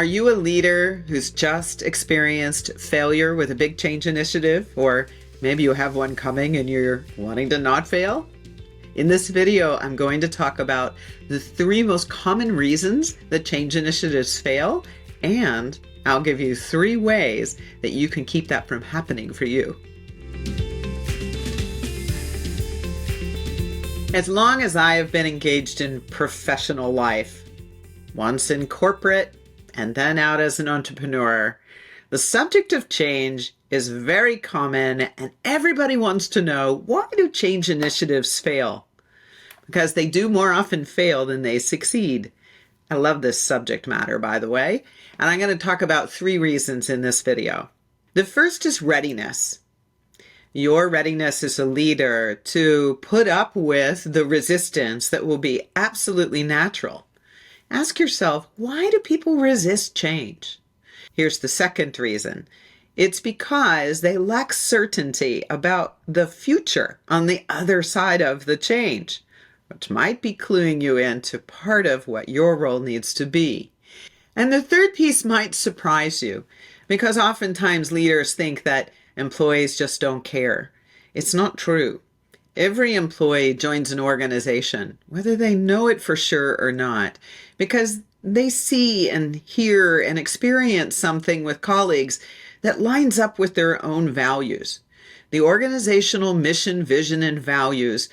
Are you a leader who's just experienced failure with a big change initiative? Or maybe you have one coming and you're wanting to not fail? In this video, I'm going to talk about the 3 most common reasons that change initiatives fail, and I'll give you 3 ways that you can keep that from happening for you. As long as I have been engaged in professional life, once in corporate and then out as an entrepreneur, the subject of change is very common, and everybody wants to know, why do change initiatives fail? Because they do more often fail than they succeed. I love this subject matter, by the way, and I'm going to talk about 3 reasons in this video. The first is readiness. Your readiness as a leader to put up with the resistance that will be absolutely natural. Ask yourself, why do people resist change? Here's the second reason. It's because they lack certainty about the future on the other side of the change, which might be cluing you into part of what your role needs to be. And the third piece might surprise you, because oftentimes leaders think that employees just don't care. It's not true. Every employee joins an organization, whether they know it for sure or not, because they see and hear and experience something with colleagues that lines up with their own values. The organizational mission, vision, and values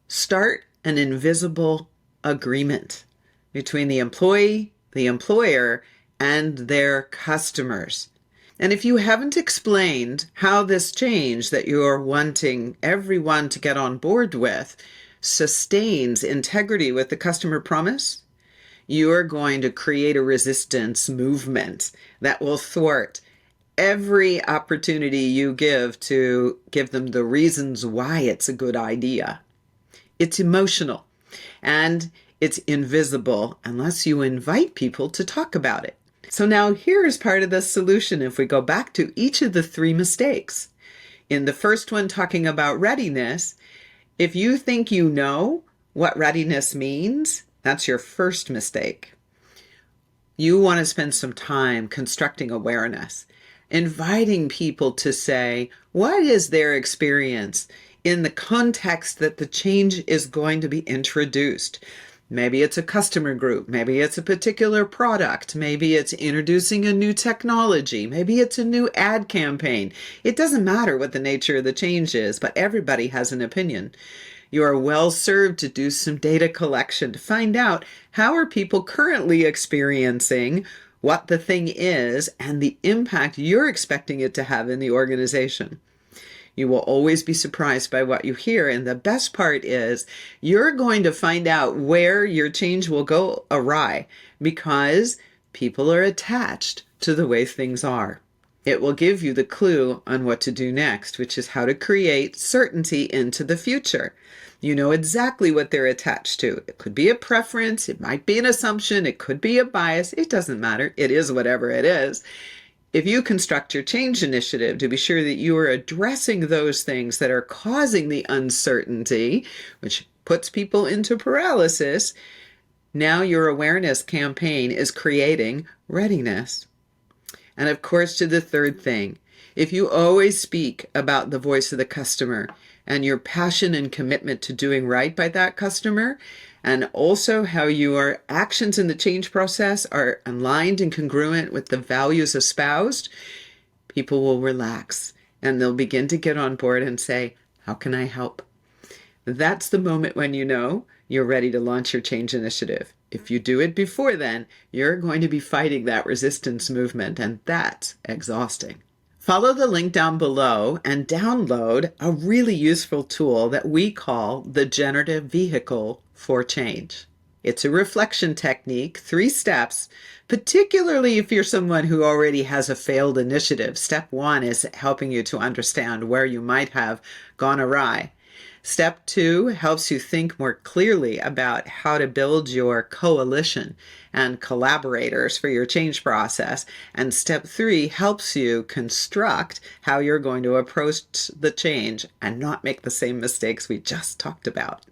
start an invisible agreement between the employee, the employer, and their customers. And if you haven't explained how this change that you're wanting everyone to get on board with sustains integrity with the customer promise, you're going to create a resistance movement that will thwart every opportunity you give to give them the reasons why it's a good idea. It's emotional and it's invisible unless you invite people to talk about it. So now here's part of the solution if we go back to each of the 3 mistakes. In the first one, talking about readiness, if you think you know what readiness means, that's your first mistake. You want to spend some time constructing awareness, inviting people to say, what is their experience in the context that the change is going to be introduced? Maybe it's a customer group, maybe it's a particular product, maybe it's introducing a new technology, maybe it's a new ad campaign. It doesn't matter what the nature of the change is, but everybody has an opinion. You are well served to do some data collection to find out, how are people currently experiencing what the thing is and the impact you're expecting it to have in the organization. You will always be surprised by what you hear, and the best part is you're going to find out where your change will go awry because people are attached to the way things are. It will give you the clue on what to do next, which is how to create certainty into the future. You know exactly what they're attached to. It could be a preference, it might be an assumption, it could be a bias. It doesn't matter. It is whatever it is. If you construct your change initiative to be sure that you are addressing those things that are causing the uncertainty, which puts people into paralysis, now your awareness campaign is creating readiness. And of course, to the third thing, if you always speak about the voice of the customer and your passion and commitment to doing right by that customer, and also how your actions in the change process are aligned and congruent with the values espoused, people will relax and they'll begin to get on board and say, how can I help? That's the moment when you know you're ready to launch your change initiative. If you do it before then, you're going to be fighting that resistance movement, and that's exhausting. Follow the link down below and download a really useful tool that we call the Generative Vehicle for change. It's a reflection technique, 3 steps, particularly if you're someone who already has a failed initiative. Step 1 is helping you to understand where you might have gone awry. Step 2 helps you think more clearly about how to build your coalition and collaborators for your change process. And step 3 helps you construct how you're going to approach the change and not make the same mistakes we just talked about.